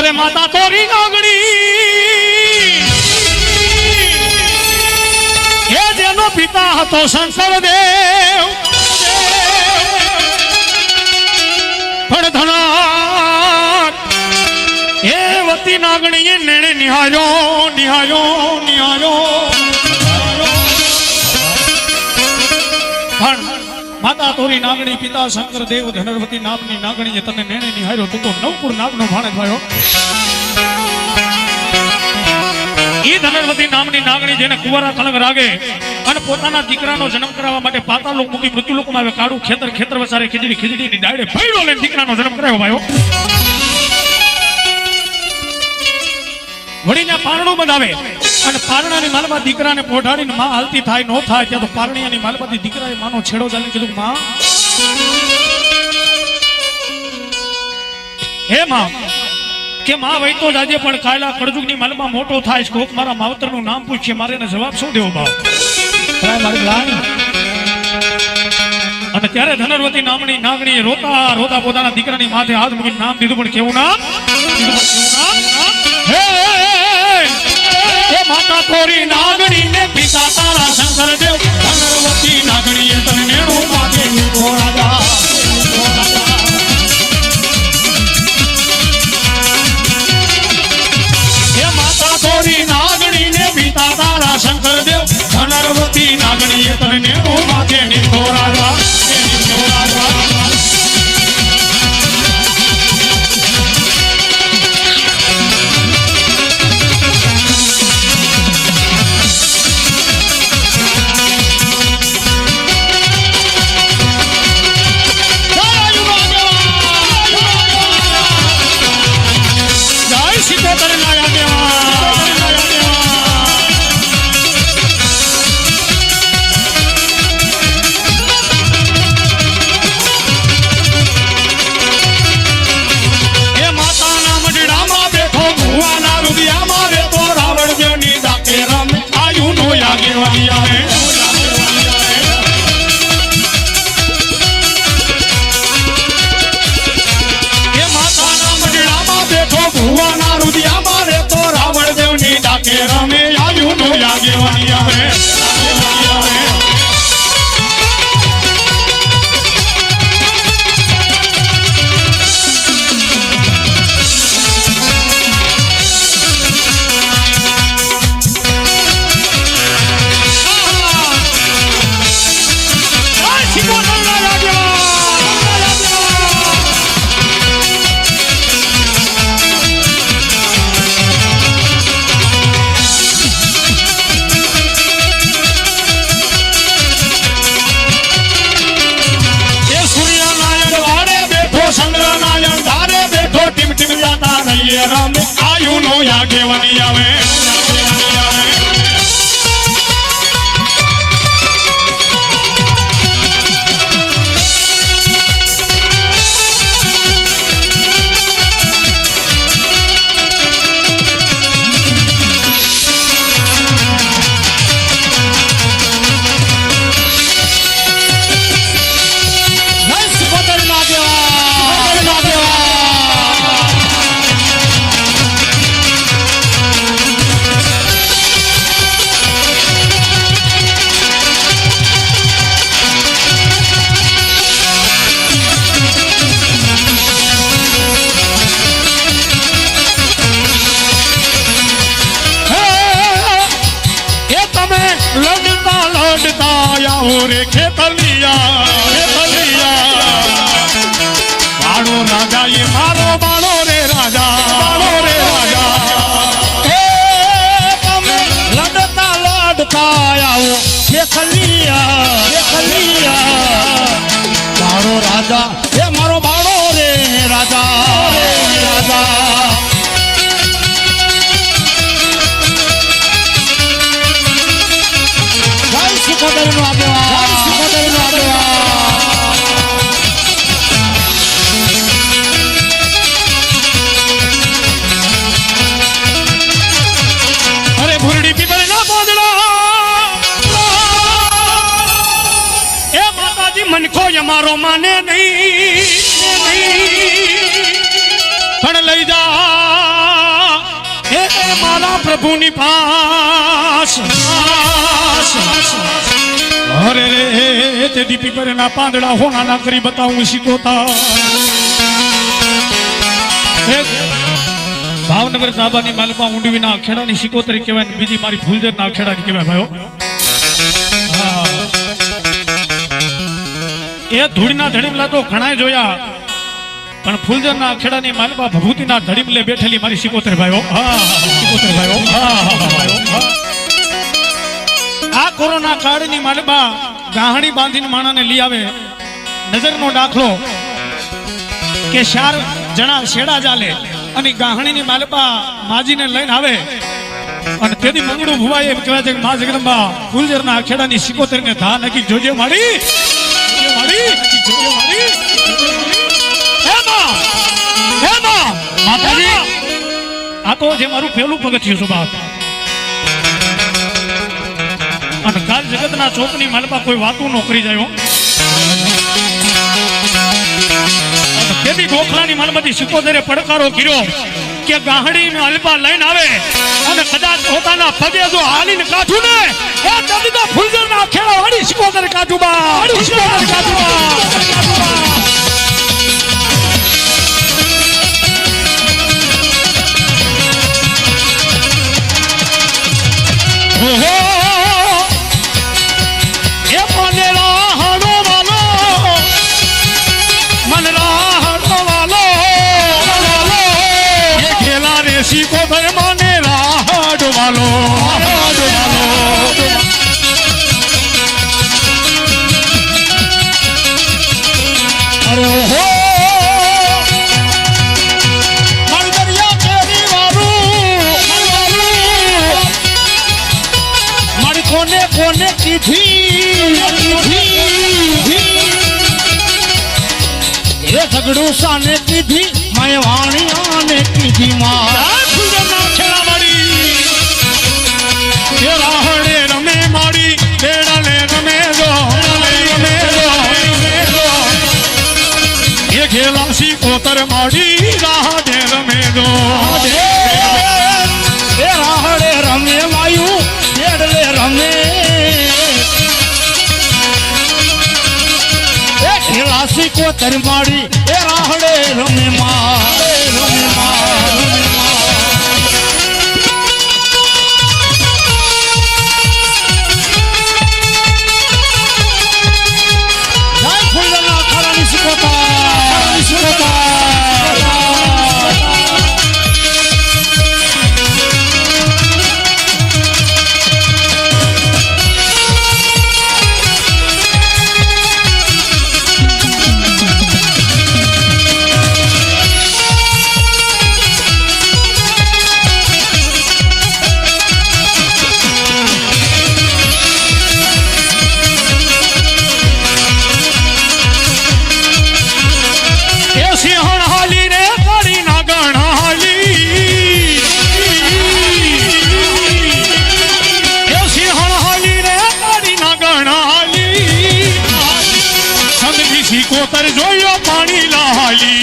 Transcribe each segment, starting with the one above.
અરે માતા તોરી નાગણી એ જેનો પિતા હતો શંકર દેવ પણ ધનાત એ વતી નાગણીએ નેણે નિહાળ્યો નિહાળ્યો નિહાળ્યો પણ માતા તોરી નાગણી પિતા શંકર દેવ ધનર્વતી નામની નાગણીએ તને નેણે નિહાળ્યો તું તો નવપુર નાગનો ભાણે થયો. ઈ ધનર્વતી નામની નાગણી જેને કુંવારા કલંગ રાગે અને પોતાના દીકરાનો જન્મ કરાવવા માટે પાતાળ લોક મૂકી મૃત્યુ લોકમાં આવે કાળું ખેતર ખેતર વસારે ખીજડીની ડાળે ભૈડો લઈને દીકરાનો જન્મ કરાવ્યો ભાઈઓ. વળીને પારણું બંધાવે અને પારણાની માલમાં દીકરાને પોઢાડીને માં હાલતી થાય નો થાય ત્યાં તો પારણીયાની માલમાંથી દીકરાએ માનો છેડો ચાલીને કીધું માં હે માં કે માં વઈ તો જાજે પણ કાયલા કળજુગની માલમાં મોટો થાય કોક મારા માવતરનું નામ પૂછે મારે એને જવાબ શું દેવો ભાવ. અને ત્યારે ધનર્વતી નામની નાગણીએ રોતા રોતા પોતાના દીકરાની માથે હાથ મૂકીને નામ દીધું પણ કેવું નામ માતા તોરી નાગણી ને પિતા તારા શંકર દેવ ધનર્વતી નાગણીએ તને નેણું માથે લીધો રાજા. હે માતા તોરી નાગણી ને પિતા તારા શંકર દેવ ધનર્વતી નાગણીએ તને નેણું માથે લીધો રાજા. રામ આયુ નો આગેવાની આવે. रे खेतलिया बाळो राजा ये मारो बाळो रे राजा हे તમે લડતા આવો ખેતલિયા મારો રાજા હે મારો બાળો રે રાજા અરે ભૂરડી પીપર ના બોદડા એ માતાજી મનખો અમારો માને નહીં પણ લઈ જા એ મારા પ્રભુની પાસ અરે રે તે દીપી પર ના પાંદડા હોના ના કરી બતાવું શીખોતા ભાવનગર દાબાની માલપા ઊંડવીના ખેડાની શિકોતરી કહેવાય ને બીજી મારી ફૂલજરના ખેડાની કહેવાય ભાઈઓ એ ધૂળના ધડીમલા તો ઘણાય જોયા પણ ફૂલજરના ખેડાની માલપા ભભૂતિના ધડીમલે બેઠેલી મારી શિકોતરી ભાઈઓ શિકોતરી ભાઈઓ આ કોરોના કાળની માલપા ગાહડી બાંધીને માણાને લઈ આવે નજરનો દાખલો કે 4 જણા શેડા ચાલે અને ગાહણીની માલપા માજીને લઈને આવે અને તેથી મંગળું ભુવાય એમ કહેવાય છે કે મા જગદંબા ફૂલજરના ખેડાની શિકોતરીને ધા નકી જોજે મારી માતાજી આ તો જે મારું પહેલું પગથિયું છે બાપ અને કાલ જગતના ચોકની માલપા કોઈ વાતું ન કરી જાય તેથી ગોખલાની માલમાંથી શિકોતરે પડકારો કર્યો કે ગાહડી માલપા લઈને આવે અને કદાચ પોતાના પગે જો હાલીને કાઢું ને એ તદી તો ફૂલજરના ખેડા વાળી શિકોતરે કાઢું બા શિકોતરે કાઢું બા ઓહો એ મનેલા હડો વાલો એ ખેલા રે શિકોતર મનેલા હડો વાલો અરે હો મરદરિયા કેરી વારું મારી કોને કોને કીધી એ ઝઘડું સાને કીધી મેં વાણિયાને કીધી માં ફૂલના ખેડા માડી એ રાહડે રમે માડી બેડાલે રમે જો એ ખેલા શિકોતર માડી રાહડે રમે જો એ રાહડે રમે વાયુ બેડલે રમે એ ખેલા શિકોતર માડી એ રાહડે રમે માં શિકોતર જોયો પાણી લાલી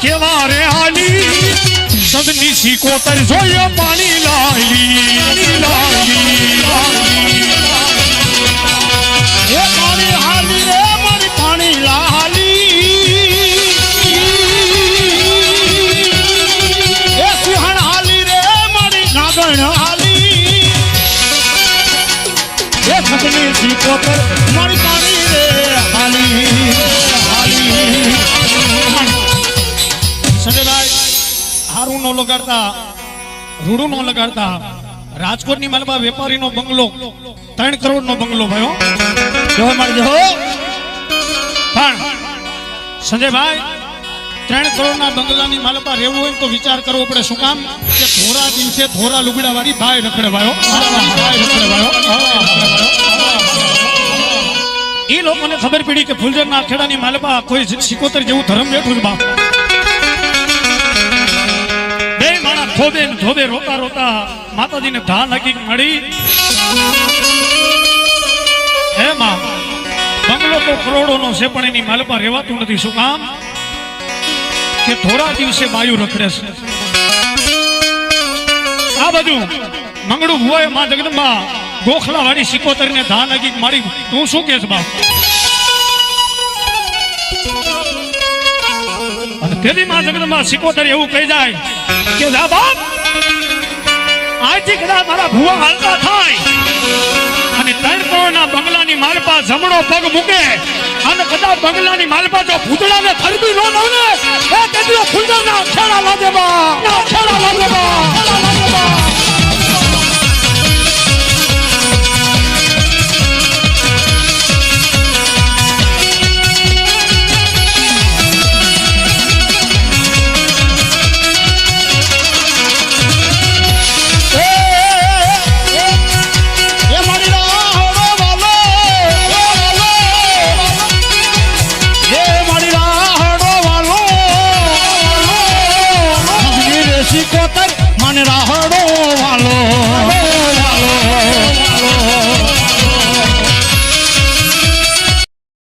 કેવારે હાલી સદની શિકોતર જોયો પાણી લાલી એ પાણી હાલી રે મારી પાણી લાલી એ સિંહણ હાલી રે મારી નાગણ હાલી એ સદની શિકોતર મારી પાણી રે હાલી સંજયભાઈ હારું નો લગાડતા રૂડું નો લગાડતા રાજકોટની માલપા વેપારીનો બંગલો 3 કરોડનો બંગલો ભાઈઓ જો મારજો પણ સંજયભાઈ 3 કરોડના બંગલાની માલપા રહેવું હોય તો વિચાર કરવો પડે. શું કામ? કે ધોરા દિવસે ધોરા લુગડા વાળી ભાઈ રખડવાયો. એ લોકોને ખબર પડી કે ફૂલઝરના ખેડાની માલપા કોઈ સિકોતર જેવું ધર્મ બેઠું છે બાપ. બે માણસ થોબે ને થોબે રોતા રોતા માતાજીને ધા લાગી મળી. હે માં, બંગલો તો કરોડોનો છે પણ એની માલપા રહેવાતું નથી. શું કામ? કે થોડા દિવસે બાયુ રખડે છે. આ બાજુ મંગળું ભુવાએ માં જગદંબા ગોખલા વાળી સિકોતર ને ધા લાગી મારી. તું શું કેસ બાપ? અને પેલી માં જગદંબા સિકોતર એવું કહી જાય કે જા બાપ, આજથી કદાચ મારા ભુવા હાલતા થાય અને 3 કરોડના બંગલાની માલપા જમણો પગ મૂકે અને કદાચ બંગલાની માલપા જો ભૂતળાને થરબી ન દઉં ને એ તેટલો ફૂલઝરના ખેડા લાગે બા, ખેડા લાગે બા. સિકોતર મને રાહ